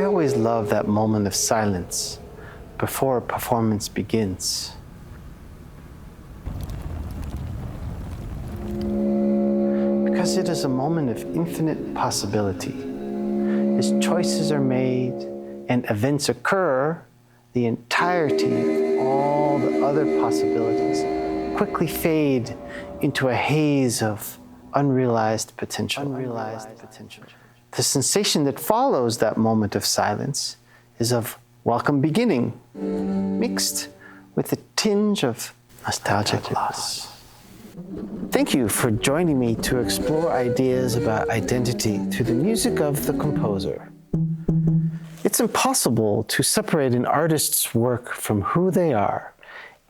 I always love that moment of silence before a performance begins. Because it is a moment of infinite possibility. As choices are made and events occur, the entirety of all the other possibilities quickly fade into a haze of unrealized potential. The sensation that follows that moment of silence is of welcome beginning, mixed with a tinge of nostalgic loss. Thank you for joining me to explore ideas about identity through the music of the composer. It's impossible to separate an artist's work from who they are.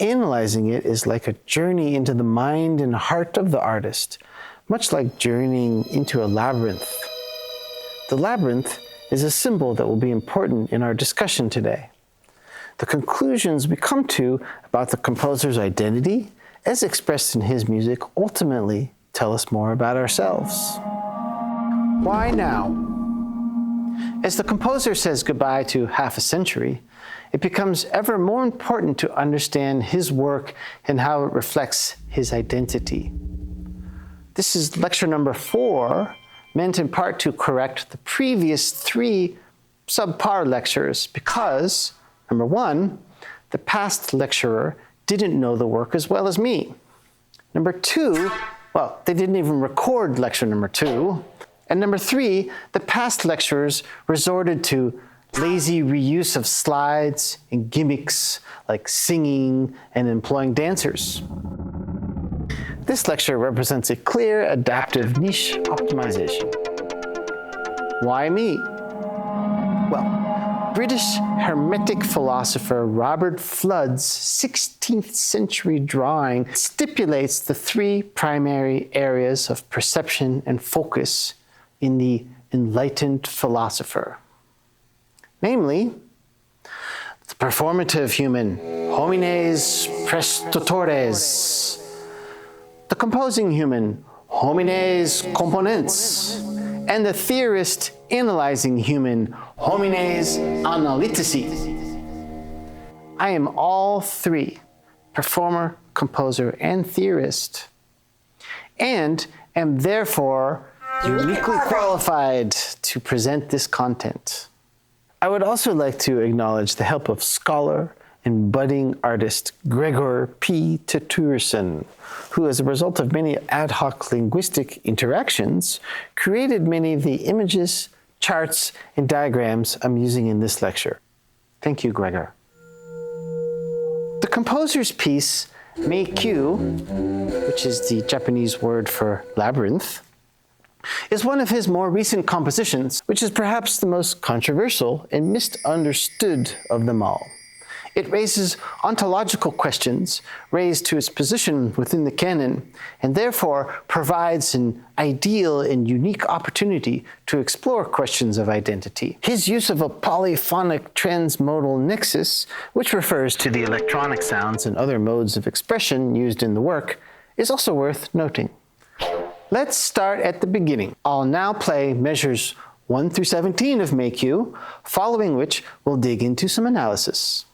Analyzing it is like a journey into the mind and heart of the artist, much like journeying into a labyrinth. The labyrinth is a symbol that will be important in our discussion today. The conclusions we come to about the composer's identity, as expressed in his music, ultimately tell us more about ourselves. Why now? As the composer says goodbye to half a century, it becomes ever more important to understand his work and how it reflects his identity. This is lecture number 4, meant in part to correct the previous 3 subpar lectures because, number 1, the past lecturer didn't know the work as well as me. Number 2, well, they didn't even record lecture number 2. And number 3, the past lecturers resorted to lazy reuse of slides and gimmicks like singing and employing dancers. This lecture represents a clear adaptive niche optimization. Why me? Well, British Hermetic philosopher Robert Flood's 16th century drawing stipulates the 3 primary areas of perception and focus in the enlightened philosopher. Namely, the performative human, homines prestatores, the composing human, homines componens, and the theorist analyzing human, homines analytici. I am all 3, performer, composer, and theorist, and am therefore uniquely qualified to present this content. I would also like to acknowledge the help of scholar and budding artist Gregor P. Teturson, who, as a result of many ad hoc linguistic interactions, created many of the images, charts, and diagrams I'm using in this lecture. Thank you, Gregor. The composer's piece, Meikyū, which is the Japanese word for labyrinth, is one of his more recent compositions, which is perhaps the most controversial and misunderstood of them all. It raises ontological questions raised to its position within the canon, and therefore provides an ideal and unique opportunity to explore questions of identity. His use of a polyphonic transmodal nexus, which refers to the electronic sounds and other modes of expression used in the work, is also worth noting. Let's start at the beginning. I'll now play measures 1 through 17 of Meikyū, following which we'll dig into some analysis.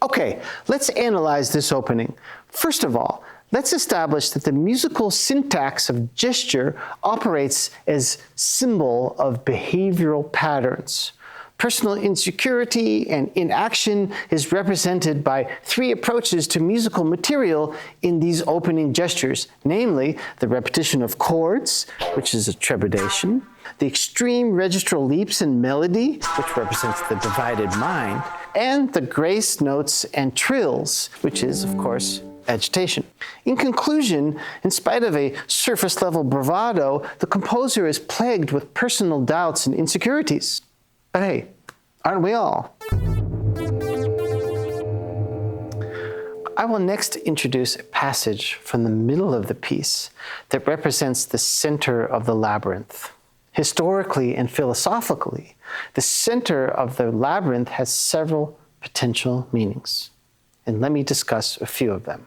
Okay, let's analyze this opening. First of all, let's establish that the musical syntax of gesture operates as symbol of behavioral patterns. Personal insecurity and inaction is represented by three approaches to musical material in these opening gestures, namely the repetition of chords, which is a trepidation, the extreme registral leaps in melody, which represents the divided mind, and the grace notes and trills, which is, of course, agitation. In conclusion, in spite of a surface-level bravado, the composer is plagued with personal doubts and insecurities. But hey, aren't we all? I will next introduce a passage from the middle of the piece that represents the center of the labyrinth. Historically and philosophically, the center of the labyrinth has several potential meanings. And let me discuss a few of them.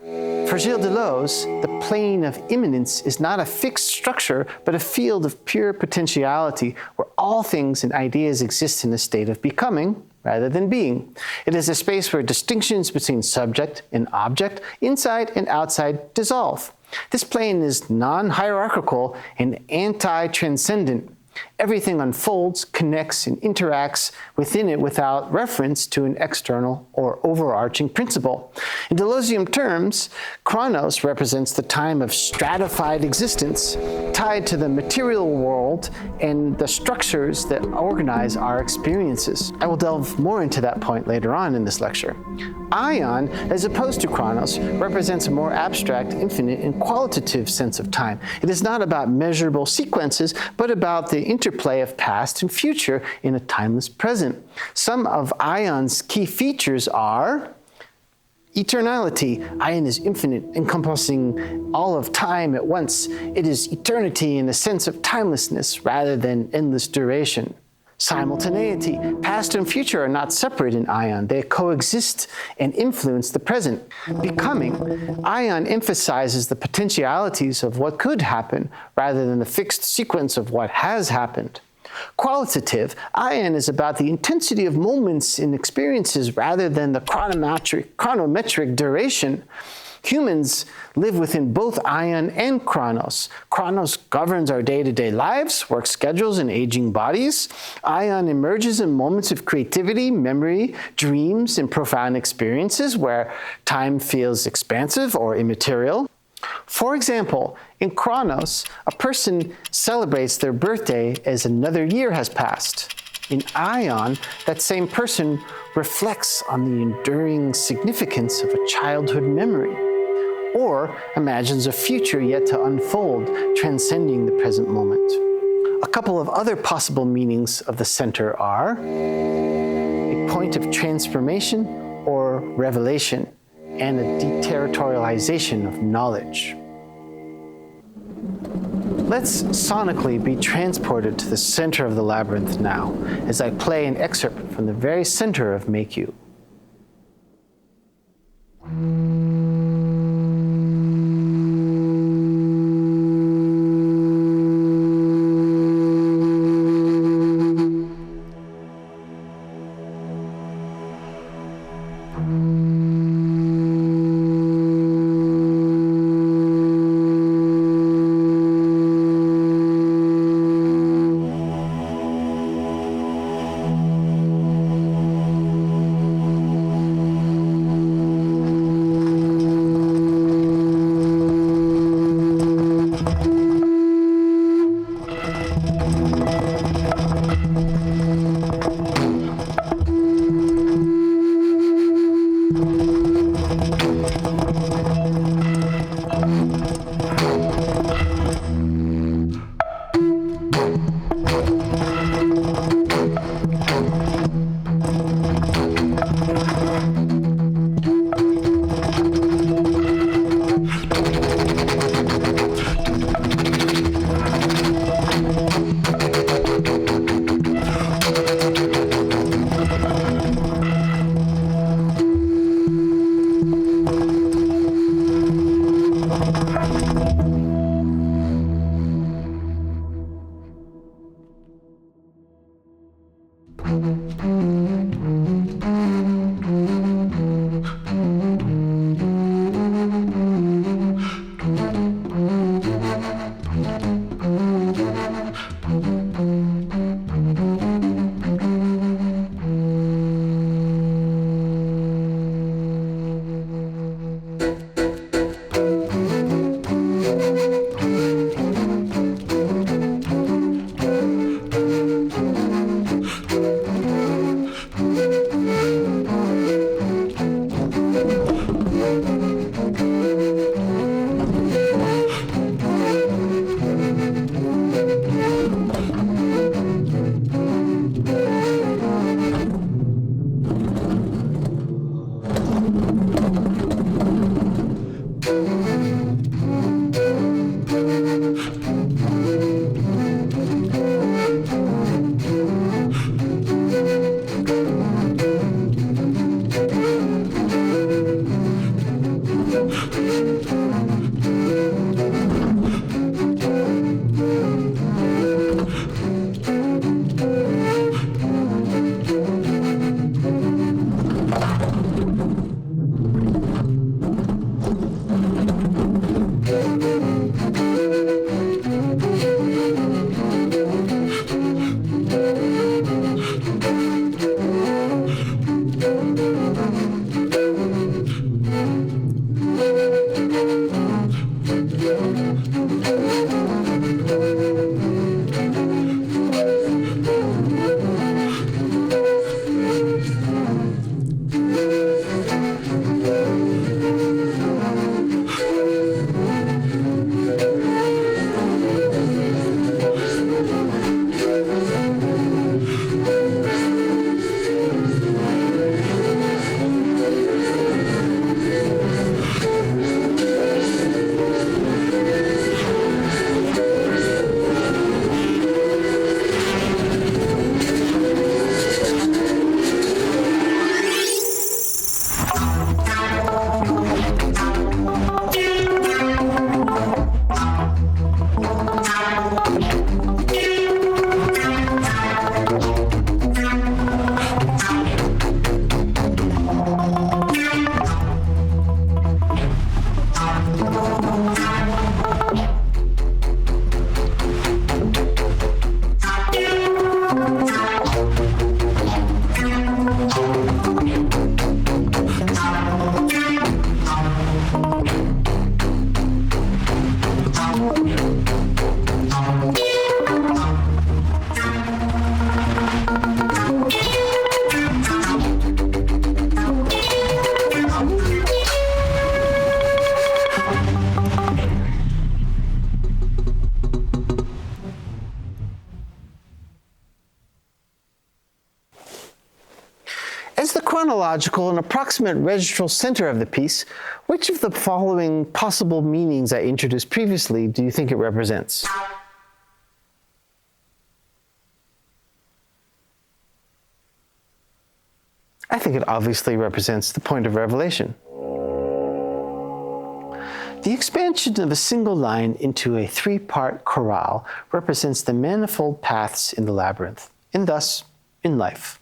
For Gilles Deleuze, the plane of immanence is not a fixed structure, but a field of pure potentiality where all things and ideas exist in a state of becoming rather than being. It is a space where distinctions between subject and object, inside and outside, dissolve. This plane is non-hierarchical and anti-transcendent. Everything unfolds, connects, and interacts within it without reference to an external or overarching principle. In Deleuzian terms, chronos represents the time of stratified existence, tied to the material world and the structures that organize our experiences. I will delve more into that point later on in this lecture. Aion, as opposed to chronos, represents a more abstract, infinite, and qualitative sense of time. It is not about measurable sequences, but about the interplay of past and future in a timeless present. Some of Aion's key features are eternality. Aion is infinite, encompassing all of time at once. It is eternity in the sense of timelessness rather than endless duration. Simultaneity. Past and future are not separate in Aion. They coexist and influence the present. Becoming. Aion emphasizes the potentialities of what could happen rather than the fixed sequence of what has happened. Qualitative. Aion is about the intensity of moments and experiences rather than the chronometric duration. Humans live within both Aion and Chronos. Chronos governs our day-to-day lives, work schedules, and aging bodies. Aion emerges in moments of creativity, memory, dreams, and profound experiences where time feels expansive or immaterial. For example, in Chronos, a person celebrates their birthday as another year has passed. In Aion, that same person reflects on the enduring significance of a childhood memory, or imagines a future yet to unfold, transcending the present moment. A couple of other possible meanings of the center are a point of transformation or revelation, and a deterritorialization of knowledge. Let's sonically be transported to the center of the labyrinth now, as I play an excerpt from the very center of Meikyū. logical and approximate registral center of the piece, which of the following possible meanings I introduced previously do you think it represents? I think it obviously represents the point of revelation. The expansion of a single line into a three-part chorale represents the manifold paths in the labyrinth, and thus in life.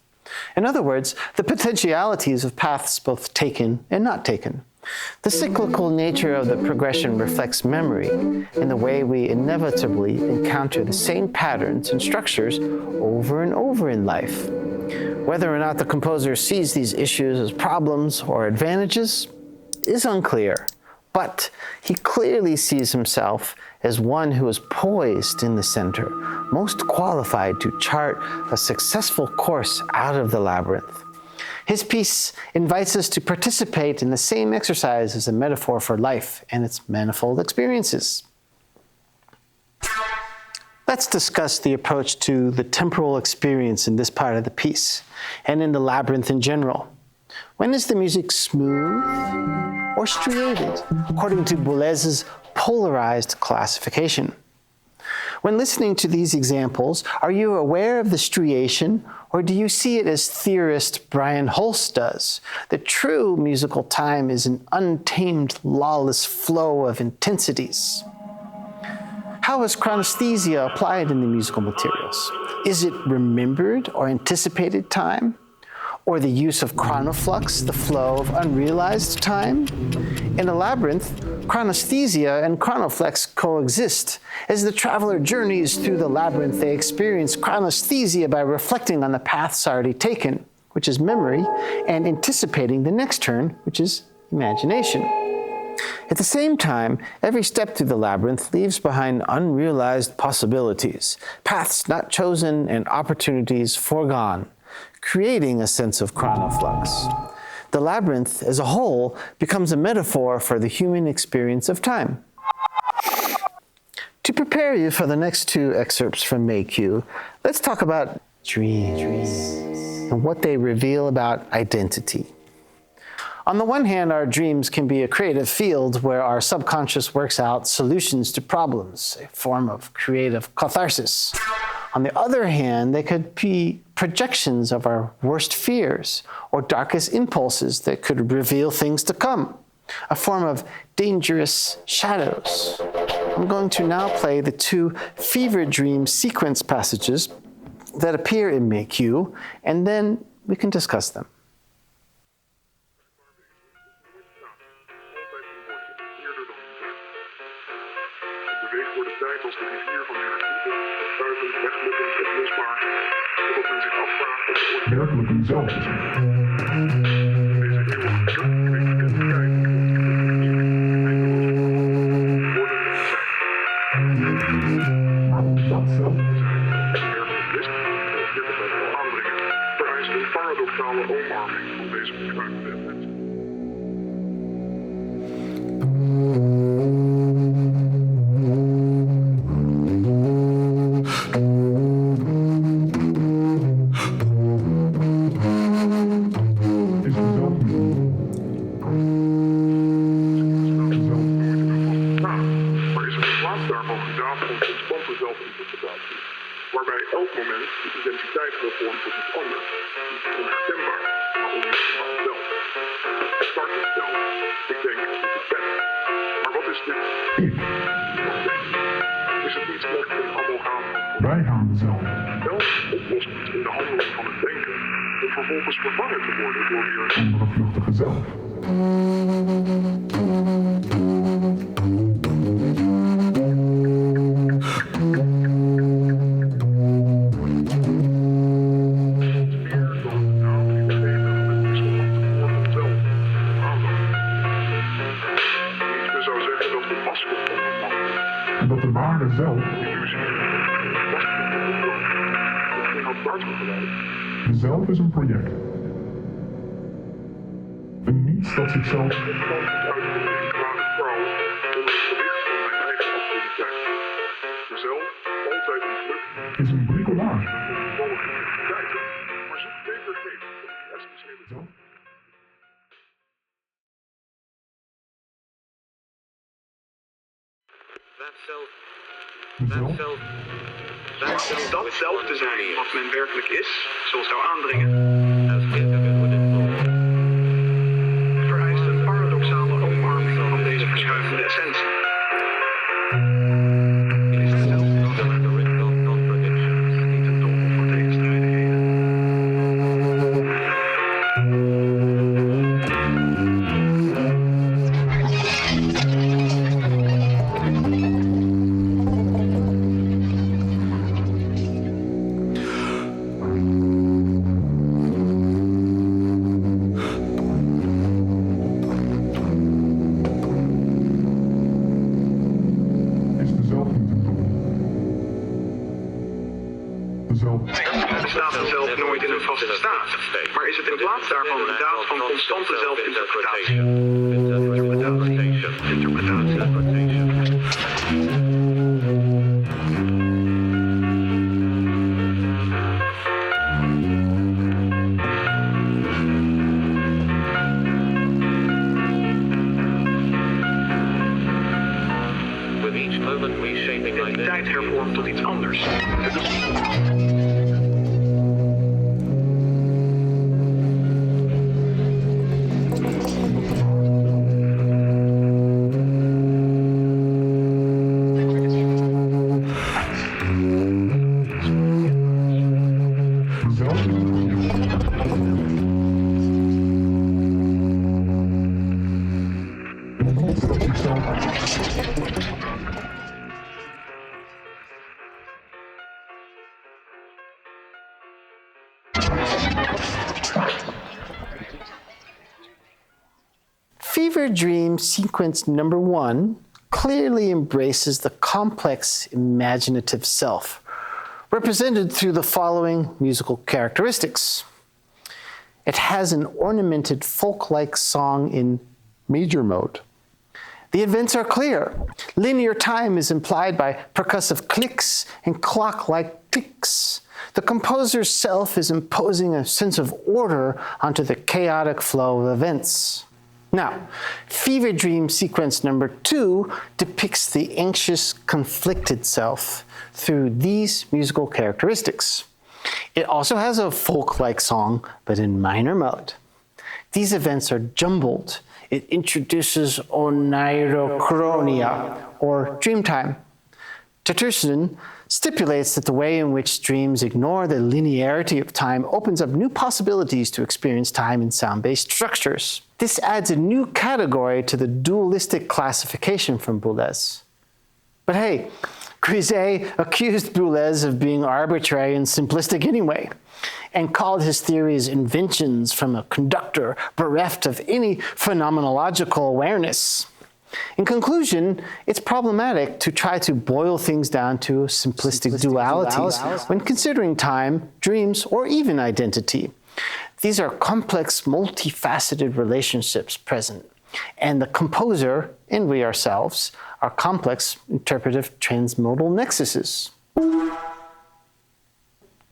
In other words, the potentialities of paths both taken and not taken. The cyclical nature of the progression reflects memory in the way we inevitably encounter the same patterns and structures over and over in life. Whether or not the composer sees these issues as problems or advantages is unclear. But he clearly sees himself as one who is poised in the center, most qualified to chart a successful course out of the labyrinth. His piece invites us to participate in the same exercise as a metaphor for life and its manifold experiences. Let's discuss the approach to the temporal experience in this part of the piece, and in the labyrinth in general. When is the music smooth or striated, according to Boulez's polarized classification? When listening to these examples, are you aware of the striation, or do you see it as theorist Brian Holst does? The true musical time is an untamed, lawless flow of intensities. How is chronesthesia applied in the musical materials? Is it remembered or anticipated time? Or the use of chronoflux, the flow of unrealized time? In a labyrinth, chronesthesia and chronoflux coexist. As the traveler journeys through the labyrinth, they experience chronesthesia by reflecting on the paths already taken, which is memory, and anticipating the next turn, which is imagination. At the same time, every step through the labyrinth leaves behind unrealized possibilities, paths not chosen and opportunities foregone, creating a sense of chronoflux. The labyrinth as a whole becomes a metaphor for the human experience of time. To prepare you for the next two excerpts from Meikyū, let's talk about dreams and what they reveal about identity. On the one hand, our dreams can be a creative field where our subconscious works out solutions to problems, a form of creative catharsis. On the other hand, they could be projections of our worst fears or darkest impulses that could reveal things to come, a form of dangerous shadows. I'm going to now play the two fever dream sequence passages that appear in Meikyū, and then we can discuss them. Als de rivier van energie, buiten weglukkend oplosbaar, totdat men zich afvraagt of het ooit werkelijk eenzelf is. Deze eeuwige druk heeft identiteit maar om dat zelf te zijn, werkelijk wist, of dit het ook wil aandringen, vereist een paradoxale omarming van deze begrijpende essentie. Waarbij elk moment de identiteit vormt tot iets anders. Iets onherkenbaar, maar onherkenbaar zelf. Het start het zelf. Ik denk dat ik ben. Maar wat is dit ik? Wat denk ik? Is het niet slechts een amalgaam van voorbijgaande zelf? Zelf oplossend in de handeling van het denken, om vervolgens vervangen te worden door weer een andere vluchtige zelf. En dat de waarde zelf, zelf is een project. Een niets dat zichzelf is een bricolage. Maar zoek beter geeft om die essentiële zelf. Datzelfde zijn wat men werkelijk is, zoals zou aandringen, vereist een paradoxale omarming van deze verschuivende essentie. Bestaat zelf nooit in een vaste staat, maar is het in plaats daarvan een daad van constante zelfinterpretatie. Identiteit hervormt tot iets anders. Fever Dream sequence number 1 clearly embraces the complex imaginative self, represented through the following musical characteristics. It has an ornamented folk-like song in major mode. The events are clear. Linear time is implied by percussive clicks and clock-like ticks. The composer's self is imposing a sense of order onto the chaotic flow of events. Now, Fever Dream sequence number 2 depicts the anxious, conflicted self through these musical characteristics. It also has a folk-like song, but in minor mode. These events are jumbled. It introduces oneirochronia, or dreamtime. Tertullian stipulates that the way in which dreams ignore the linearity of time opens up new possibilities to experience time in sound-based structures. This adds a new category to the dualistic classification from Boulez. But hey, Gilles accused Boulez of being arbitrary and simplistic anyway, and called his theories inventions from a conductor bereft of any phenomenological awareness. In conclusion, it's problematic to try to boil things down to simplistic dualities when considering time, dreams, or even identity. These are complex, multifaceted relationships present, and the composer, and we ourselves, are complex, interpretive, transmodal nexuses.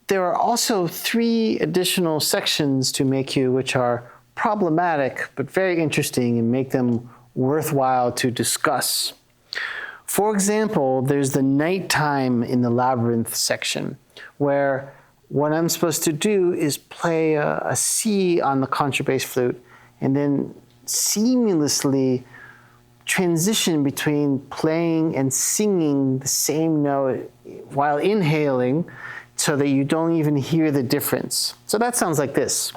There are also 3 additional sections to Meikyū which are problematic but very interesting and make them worthwhile to discuss. For example, there's the nighttime in the Labyrinth section, where what I'm supposed to do is play a C on the contrabass flute and then seamlessly transition between playing and singing the same note while inhaling so that you don't even hear the difference. So that sounds like this.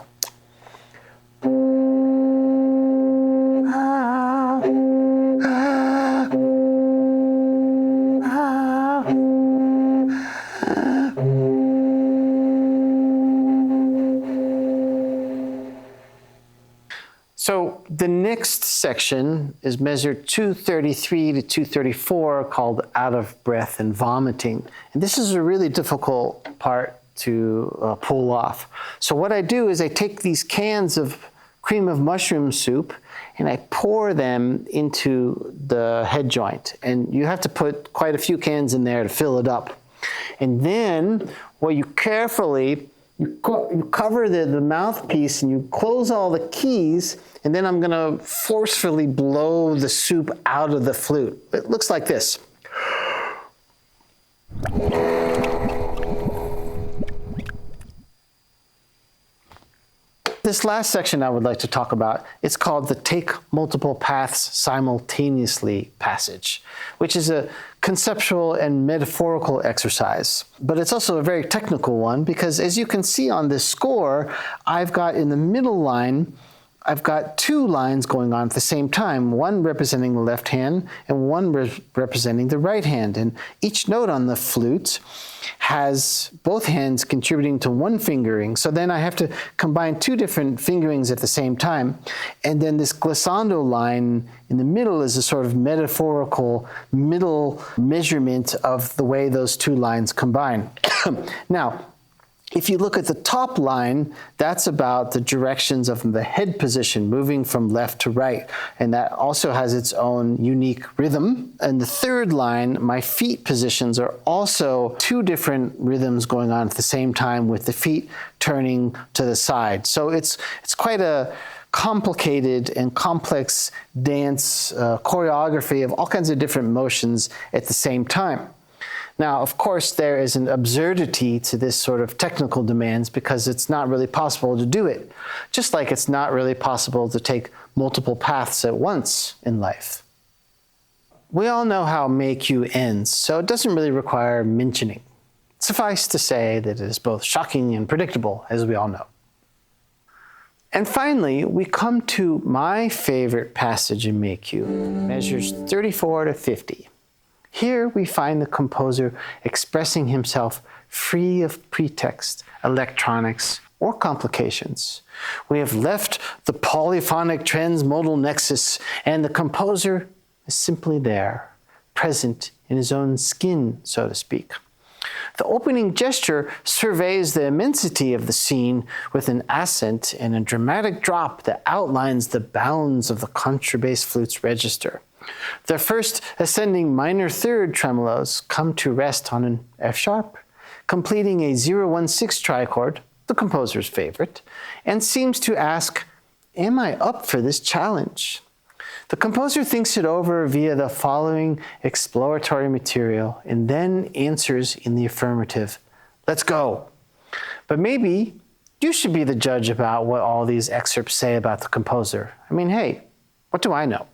So the next section is measure 233 to 234, called Out of Breath and Vomiting. And this is a really difficult part to pull off. So what I do is I take these cans of cream of mushroom soup and I pour them into the head joint. And you have to put quite a few cans in there to fill it up. And then what you carefully, you cover the mouthpiece and you close all the keys, and then I'm gonna forcefully blow the soup out of the flute. It looks like this. This last section I would like to talk about, it's called the Take Multiple Paths Simultaneously passage, which is a conceptual and metaphorical exercise. But it's also a very technical one because as you can see on this score, I've got in the middle line, I've got two lines going on at the same time, one representing the left hand and one representing the right hand. And each note on the flute has both hands contributing to one fingering. So then I have to combine two different fingerings at the same time. And then this glissando line in the middle is a sort of metaphorical middle measurement of the way those two lines combine. Now, if you look at the top line, that's about the directions of the head position, moving from left to right. And that also has its own unique rhythm. And the third line, my feet positions, are also two different rhythms going on at the same time with the feet turning to the side. So it's quite a complicated and complex dance choreography of all kinds of different motions at the same time. Now, of course, there is an absurdity to this sort of technical demands because it's not really possible to do it, just like it's not really possible to take multiple paths at once in life. We all know how Meikyū ends, so it doesn't really require mentioning. Suffice to say that it is both shocking and predictable, as we all know. And finally, we come to my favorite passage in Meikyū, measures 34 to 50. Here we find the composer expressing himself free of pretext, electronics, or complications. We have left the polyphonic transmodal nexus, and the composer is simply there, present in his own skin, so to speak. The opening gesture surveys the immensity of the scene with an ascent and a dramatic drop that outlines the bounds of the contrabass flute's register. The first ascending minor third tremolos come to rest on an F sharp, completing a 0-1-6 trichord, the composer's favorite, and seems to ask, am I up for this challenge? The composer thinks it over via the following exploratory material and then answers in the affirmative, let's go. But maybe you should be the judge about what all these excerpts say about the composer. I mean, hey, what do I know?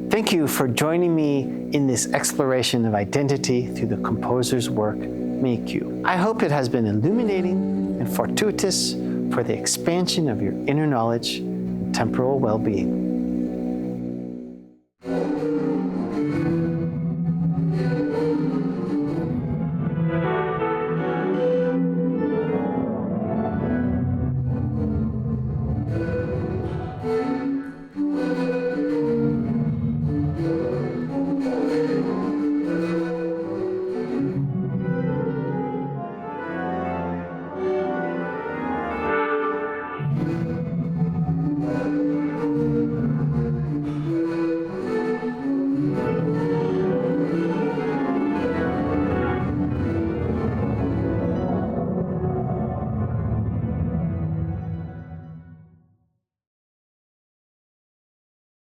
Thank you for joining me in this exploration of identity through the composer's work, Meikyū. I hope it has been illuminating and fortuitous for the expansion of your inner knowledge and temporal well-being.